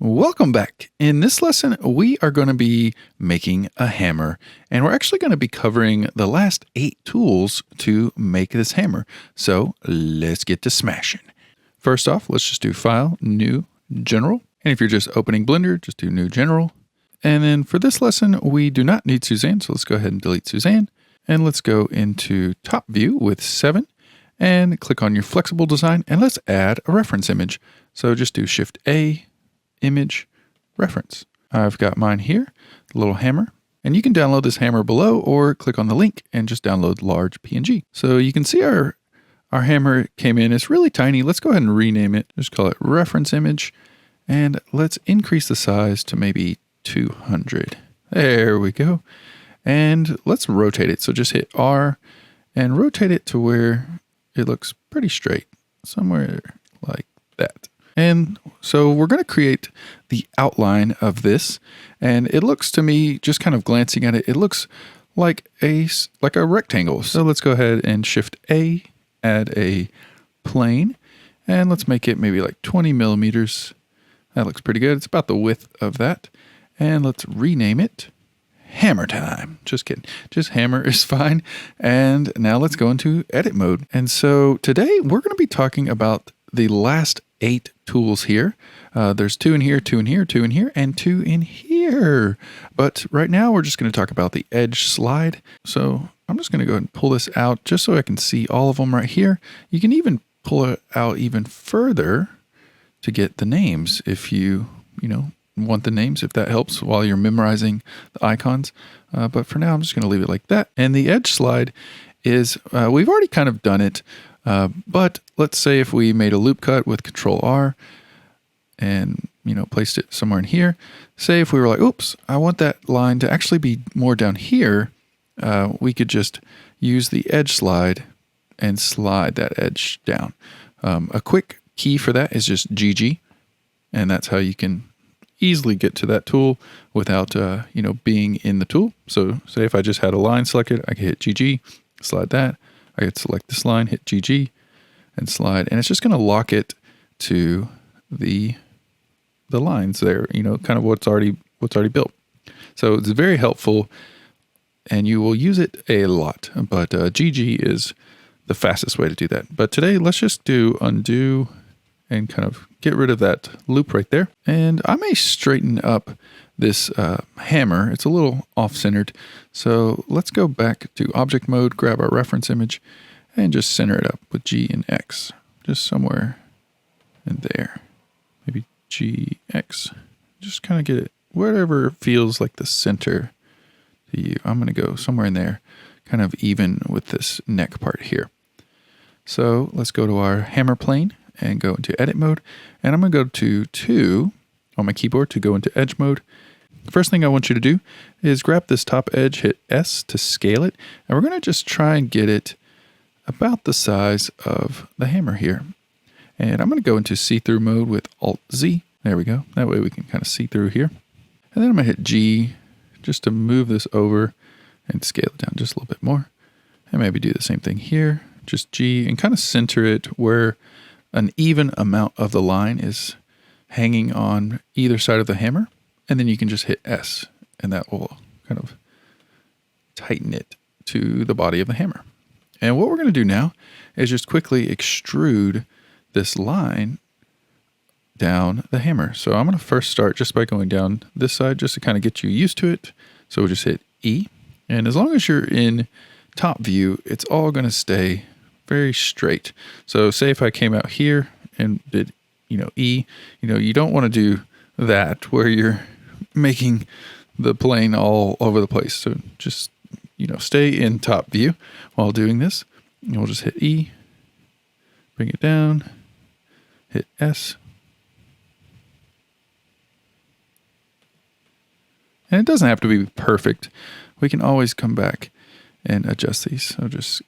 Welcome back. In this lesson, we are going to be making a hammer, and we're actually going to be covering the last 8 tools to make this hammer. So let's get to smashing. First off, let's just do File, New, General. And if you're just opening Blender, just do New General. And then for this lesson, we do not need Suzanne, so let's go ahead and delete Suzanne. And let's go into Top View with 7 and click on your Flexible Design, and let's add a reference image. So just do Shift A, Image, Reference. I've got mine here, the little hammer, and you can download this hammer below or click on the link and just download large PNG. So you can see our hammer came in. It's really tiny. Let's go ahead and rename it. Just call it Reference Image, and let's increase the size to maybe 200. There we go. And let's rotate it. So just hit R and rotate it to where it looks pretty straight, somewhere like that. And so we're going to create the outline of this, and it looks to me, just kind of glancing at it, it looks like a rectangle. So let's go ahead and Shift A, add a plane, and let's make it maybe like 20 millimeters. That looks pretty good. It's about the width of that. And let's rename it Hammer Time. Just kidding. Just hammer is fine. And now let's go into edit mode. And so today we're going to be talking about the last 8 tools here. There's 2 in here, 2 in here, 2 in here, and 2 in here. But right now we're just going to talk about the edge slide. So I'm just going to go ahead and pull this out just so I can see all of them right here. You can even pull it out even further to get the names if you want the names, if that helps while you're memorizing the icons. But for now, I'm just going to leave it like that. And the edge slide is, we've already kind of done it. But let's say if we made a loop cut with Control R and, placed it somewhere in here. Say if we were like, oops, I want that line to actually be more down here. We could just use the edge slide and slide that edge down. A quick key for that is just GG. And that's how you can easily get to that tool without, being in the tool. So say if I just had a line selected, I could hit GG, slide that. I could select this line, hit GG, and slide, and it's just going to lock it to the lines there, kind of what's already built. So it's very helpful, and you will use it a lot, but GG is the fastest way to do that. But today, let's just do undo and kind of get rid of that loop right there. And I may straighten up this hammer. It's a little off-centered. So let's go back to object mode, grab our reference image, and just center it up with G and X. Just somewhere in there. Maybe GX. Just kind of get it wherever feels like the center to you. I'm going to go somewhere in there, kind of even with this neck part here. So let's go to our hammer plane and go into edit mode. And I'm going to go to 2 on my keyboard to go into edge mode. The first thing I want you to do is grab this top edge, hit S to scale it, and we're going to just try and get it about the size of the hammer here. And I'm going to go into see-through mode with Alt-Z. There we go. That way we can kind of see through here. And then I'm going to hit G just to move this over and scale it down just a little bit more. And maybe do the same thing here. Just G and kind of center it where an even amount of the line is hanging on either side of the hammer. And then you can just hit S, and that will kind of tighten it to the body of the hammer. And what we're going to do now is just quickly extrude this line down the hammer. So I'm going to first start just by going down this side just to kind of get you used to it. So we'll just hit E. And as long as you're in top view, it's all going to stay very straight. So say if I came out here and did, E, you don't want to do that where you're making the plane all over the place. So just, stay in top view while doing this. And we'll just hit E, bring it down, hit S. And it doesn't have to be perfect. We can always come back and adjust these. So just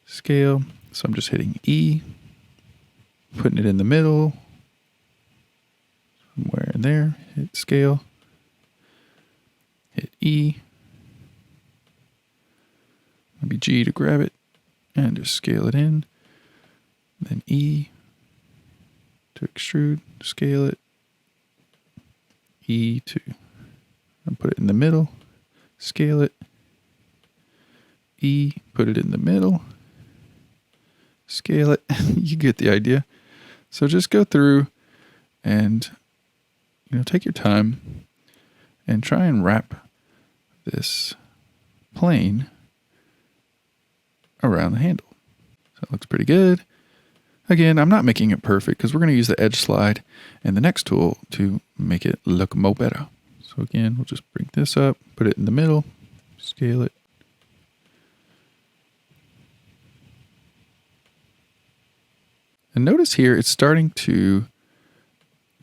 scale. So I'm just hitting E, putting it in the middle, somewhere in there, hit scale, hit E, maybe G to grab it, and just scale it in, then E to extrude, scale it, E to and put it in the middle, scale it, E, put it in the middle, scale it. You get the idea. So just go through and, take your time and try and wrap this plane around the handle. So it looks pretty good. Again, I'm not making it perfect because we're going to use the edge slide and the next tool to make it look more better. So again, we'll just bring this up, put it in the middle, scale it. And notice here it's starting to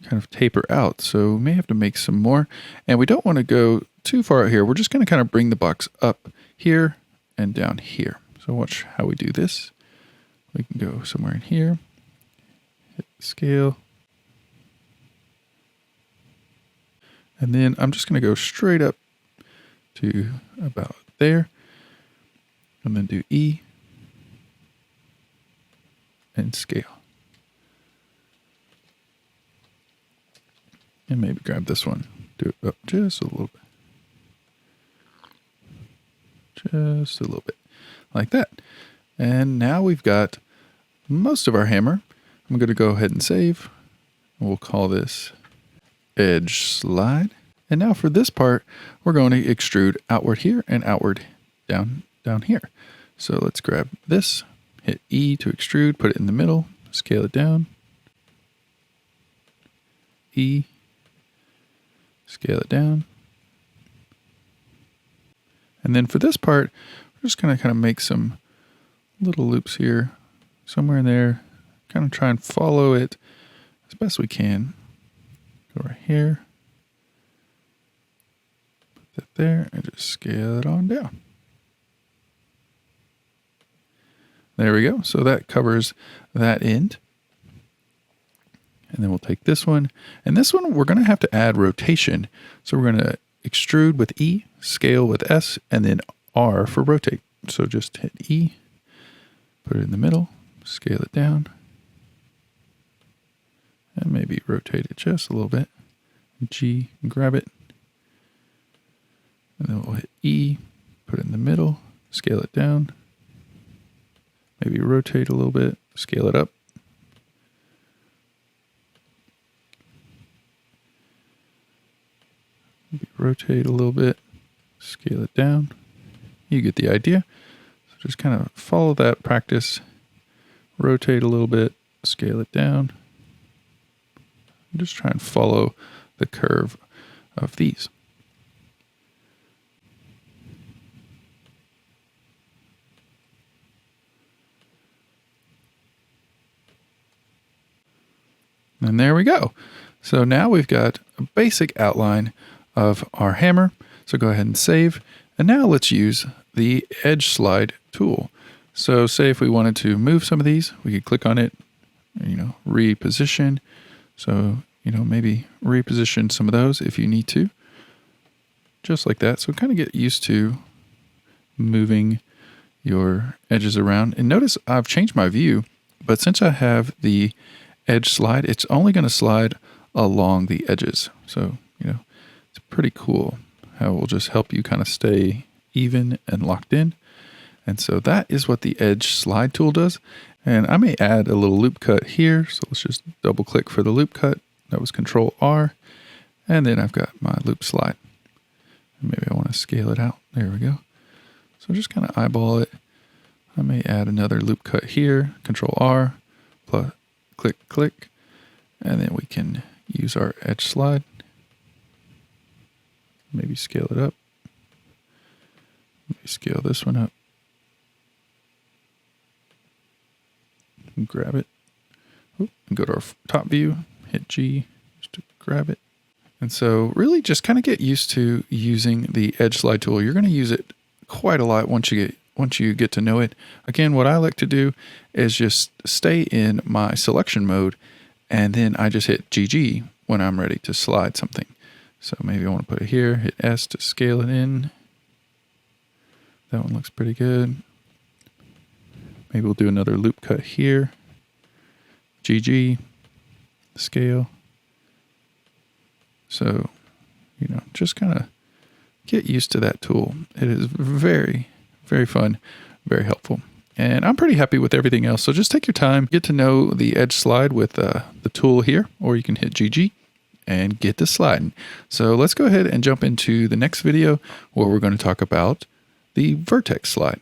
kind of taper out, so we may have to make some more. And we don't want to go too far out here. We're just going to kind of bring the box up here and down here. So watch how we do this. We can go somewhere in here, hit scale. And then I'm just going to go straight up to about there, and then do E and scale. And maybe grab this one, do it up just a little bit. Just a little bit, like that. And now we've got most of our hammer. I'm going to go ahead and save. We'll call this edge slide. And now for this part, we're going to extrude outward here and outward down here. So let's grab this, hit E to extrude, put it in the middle, scale it down. E, scale it down. And then for this part, we're just going to kind of make some little loops here, somewhere in there, kind of try and follow it as best we can. Go right here, put that there, and just scale it on down. There we go. So that covers that end. And then we'll take this one. And this one, we're going to have to add rotation. So we're going to extrude with E, scale with S, and then R for rotate. So just hit E, put it in the middle, scale it down, and maybe rotate it just a little bit. G, grab it. And then we'll hit E, put it in the middle, scale it down, maybe rotate a little bit, scale it up. Maybe rotate a little bit, scale it down. You get the idea. So just kind of follow that practice, rotate a little bit, scale it down. Just try and follow the curve of these. And there we go. So now we've got a basic outline of our hammer. So go ahead and save. And now let's use the edge slide tool. So say if we wanted to move some of these, we could click on it, reposition. So, maybe reposition some of those if you need to. Just like that. So kind of get used to moving your edges around. And notice I've changed my view, but since I have the edge slide, it's only going to slide along the edges. So, it's pretty cool how it will just help you kind of stay even and locked in. And so that is what the edge slide tool does. And I may add a little loop cut here. So let's just double click for the loop cut. That was Control R. And then I've got my loop slide. And maybe I want to scale it out. There we go. So just kind of eyeball it. I may add another loop cut here. Control R, plus click, click. And then we can use our edge slide. Maybe scale it up. Maybe scale this one up. Grab it. And go to our top view. Hit G just to grab it. And so really just kind of get used to using the edge slide tool. You're going to use it quite a lot once you get to know it. Again, what I like to do is just stay in my selection mode, and then I just hit GG when I'm ready to slide something. So maybe I want to put it here, hit S to scale it in. That one looks pretty good. Maybe we'll do another loop cut here. GG, scale. So just kind of get used to that tool. It is very, very fun, very helpful. And I'm pretty happy with everything else. So just take your time, get to know the edge slide with the tool here, or you can hit GG and get to sliding. So let's go ahead and jump into the next video where we're going to talk about the vertex slide.